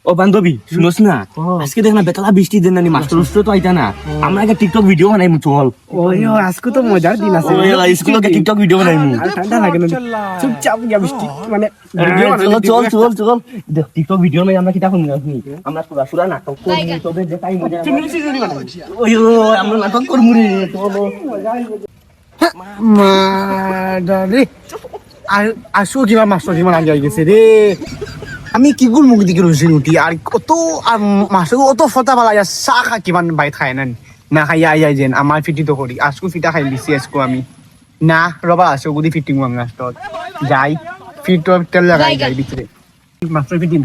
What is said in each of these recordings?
ও বান্ধবী শুনোস না, আজকে দেখ না বেতলা বৃষ্টি দিন নানি মাস্টার উস্তো তো আইতা না, আমরা একটা টিকটক ভিডিও বানাইমু চল। ওই আজকে তো মজার দিন আছে। স্কুলে টিকটক ভিডিও বানাইমু। আর ঠান্ডা লাগে না, চুপচাপ গিয়া বৃষ্টি মানে চল চল চল চল টিকটক ভিডিও মে আমরা কিটা শুনি আমরা সুরা সুরা নাটক করি তবে দেখাই মজা। ওই আমরা নাটক করমু রে চলো। মাদারে আসো কিবা মাস্টার কিমান আগে গেছে রে। আমি কি গুল মুখ দিকে রয়েছি উঠি আর কত আর মাস্টার অত ফটা পালা চাহ খা কিমান বাইত খাই না খাই আই যেন আমার ফিটি তো করি আজকো ফিটা খাই দিছি আজকো আমি না রবা আসো গুদি ফিটিং আমি লাস্টত যাই ফিট তেল লাগাই যাই ভিতরে মাস্টার ফিটিং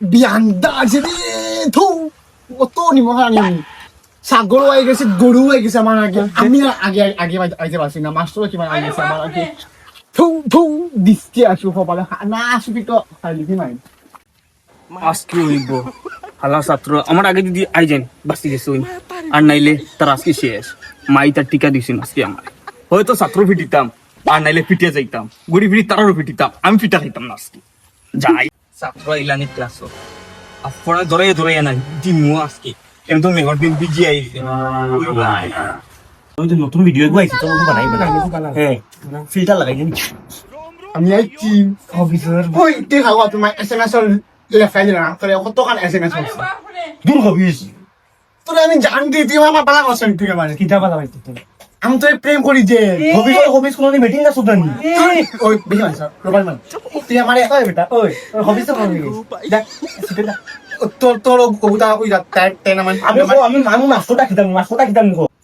বিয়ান্দা আছে রে থু অত নিমখ আনি ছাগল হয়ে গেছে গরু হয়ে গেছে আমার আগে আমি আগে আগে আইতে পারছি না মাস্টার কিমান আই গেছে আমার আগে থু থু দিস্তি আসু সবালে না আসু তো খালি নাই আজকে হইব হালা ছাত্র আমার আগে যদি আইজেন বাঁচি গেছে আর নাইলে তার আজকে শেষ। মাই তার টিকা দিছেন আজকে আমার, হয়তো ছাত্র ফিটিতাম আর নাইলে ফিটে যাইতাম, গুড়ি ফিটি তারারও ফিটিতাম, আমি ফিটা খাইতাম না আজকে। যাই ছাত্র ইলানি ক্লাস পড়া ধরে ধরে নাই দিমু আজকে একদম মেঘর দিন বিজি আইছে। ওই যে নতুন ভিডিও গুলো আইছে তো বানাই হ্যাঁ ফিল্টার লাগাই জানি আমি আইছি অফিসার ওই দেখা হওয়া তোমার এসএমএস লেখাই দিলা তোর কত কান এসএমএস হচ্ছে দূর হবিস তোরে আমি জান দিই তুই আমার পালা করছেন তুই মানে কিটা পালা পাইতে তো আমি তো প্রেম করি যে হবিস কোন মিটিং না সুদানি ওই বেশি মানে রোবাল মান তুই আমার একা বেটা ওই হবিস তো কোন গেছিস দেখ সেটা তোর তোর কবুতা ওই তাই না মানে আমি মানু মাছটা খিতাম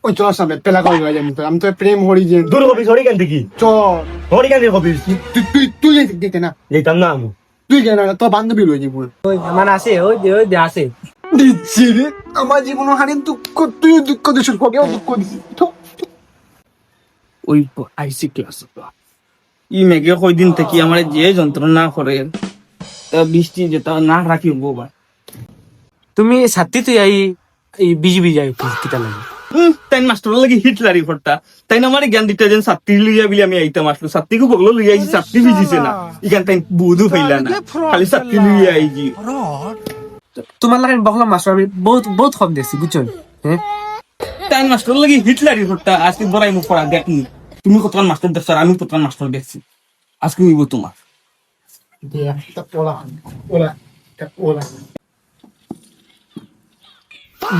ওই চল সামনে পেলা করে যাই আমি তো প্রেম করি যে দূর হবিস হরি কেন দেখি চল হরি কেন হবিস তুই তুই তুই দিতে না যেতাম না আমি তুই কেন তোর বান্ধবী রয়েছে পুরো ওই মানে আছে ওই দে আছে দিচ্ছি রে আমার জীবন হারিয়ে দুঃখ তুই দুঃখ দিস কেউ দুঃখ দিছিস ওই আইসি ক্লাস ই মেঘে কয়দিন থেকে আমার যে যন্ত্রণা করে তা বৃষ্টি যেটা না রাখি বাবা তুমি ছাত্রী তুই এই বিজি যাই কিতা লাগে তাই মাস্টার লাগে হিটলারি ফটটা তাই না আমার জ্ঞান দিতে যেন ছাত্রী লইয়া বলে আমি আইতাম আসলো ছাত্রীকে বগলো লইয়া আইছি ছাত্রী ভিজিছে না ইখান তাই বুধু ফাইলা না খালি ছাত্রী লইয়া আইছি। তোমার লাগে বকলাম মাস্টার আমি বহুত বহুত কম দেখছি বুঝছো হ্যাঁ তাই মাস্টার লাগে হিটলারি ফটটা আজকে বড়াই মুখ পড়া দেখনি তুমি কতক্ষণ মাস্টার দেখছো আর আমি কতক্ষণ মাস্টার দেখছি আজকে হইব তোমার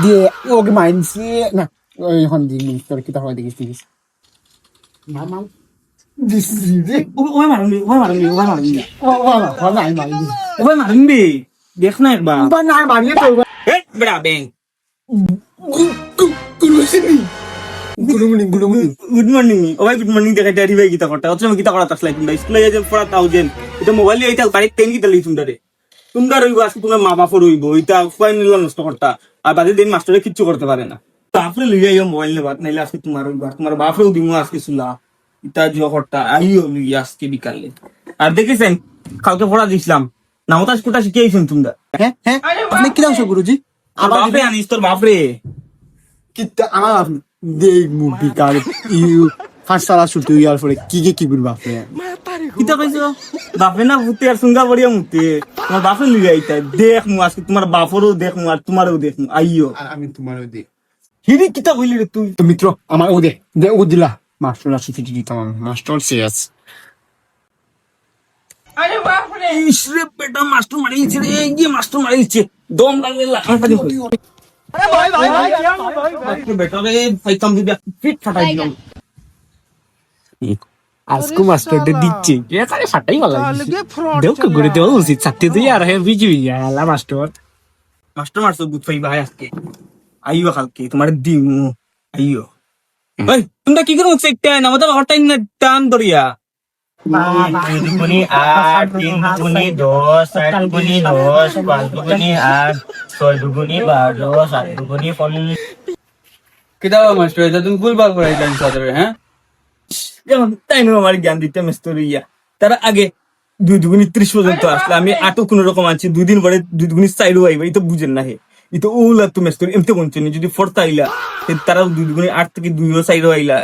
দিয়ে ওকে মাইনছি না ওই এখন দিন তোর কি তাহলে দেখিস মামা দিছি রে ওই মারুন ওই মারুন দেখ না একবার বা না মারিয়ে তো বেড়া বেং গুড মর্নিং গুড মর্নিং ওই গুড মর্নিং দেখাইতে আরি ভাই গীতা করতে অথচ গীতা করা তাসলাই তোমরা স্কুলে যাই পড়া 1000 এটা মোবাইল এইটা বাড়িতে তেন গীতা লই তোমরা রইব আজকে তোমার মা বাপ রইব এটা কয় নিল নষ্ট করতা আর বাদে দিন মাস্টারে কিচ্ছু করতে পারে না তারপরে লই যাইও মোবাইল নেবার নাইলে আজকে তোমার রইব তোমার বাপরেও দিমু আজকে সুলা ইটা জিও করতা আইও লই আজকে বিকালে আর দেখেছেন কালকে পড়া দিছিলাম নামতাস কোটা শিখিয়েছেন তোমরা হ্যাঁ হ্যাঁ আপনি কি দাও গুরুজি আমার বাপরে আনিস তোর বাপরে কিতা আমার দেখ মুভি কার ইউ ফার্স্ট সালা শুট ইয়ার পরে কি করবা আপনি কিতা কইছো বাপে না ভূতে আর সুঙ্গা বড়িয়া মুতে তোমার বাপে লই আইতা দেখ মু আজকে তোমার বাপরও দেখ মু আর তোমারও দেখ মু আইও আর আমি তোমারও দে হিরি কিতা কইলি রে তুই তো মিত্র আমার ও দে ও দিলা মাস্টার আসি ফিটি দিতাম মাস্টার সিএস আরে বাপ রে ইসরে বেটা মাস্টার মারিছে রে এই যে মাস্টার মারিছে দম লাগলে লাগা দি আরে ভাই বেটা রে ফাইতাম দিবি ফিট ফাটাই দিলাম আজকে মাস্টারটা দিচ্ছে এখানে ফাটাই ভালো দেও কে করে দেওয়া উচিত ছাত্রী তুই আর হ্যাঁ বিজি আলা মাস্টার মারছো গুড ফাই ভাই আজকে আইও কালকে তোমার দিমু আইও ভাই তোমরা কি করো একটা না মত হটাই না টান দরিয়া 2 দুগুনি 8 3 দুগুনি 10 4 দুগুনি 10 5 দুগুনি 8 6 দুগুনি 12 7 দুগুনি 15 কিতাব মাস্টার এটা তুমি ভুলভাল পড়াইতেন ছাত্র হ্যাঁ যেমন তাই না আমার জ্ঞান দিতে মেস্তরিয়া তারা আগে 2 দুগুনি 30 পর্যন্ত আসলে আমি আটো কোন রকম আনছি 2 দিন পরে 2 দুগুনি 4 আইবা এই তো বুঝেন না হে এই তো ওলা তো মেস্তরি এমতে বলছেন যদি ফোরতা আইলা তারা 2 দুগুনি 8 থেকে 2 4 আইলা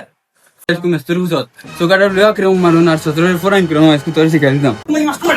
তুমি মেস্তর বুঝত সুগার লয়া ক্রম মারুন আর ছাত্রের ফরাইন ক্রম আজকে তোর শিখাই দিতাম তুমি মাস্টার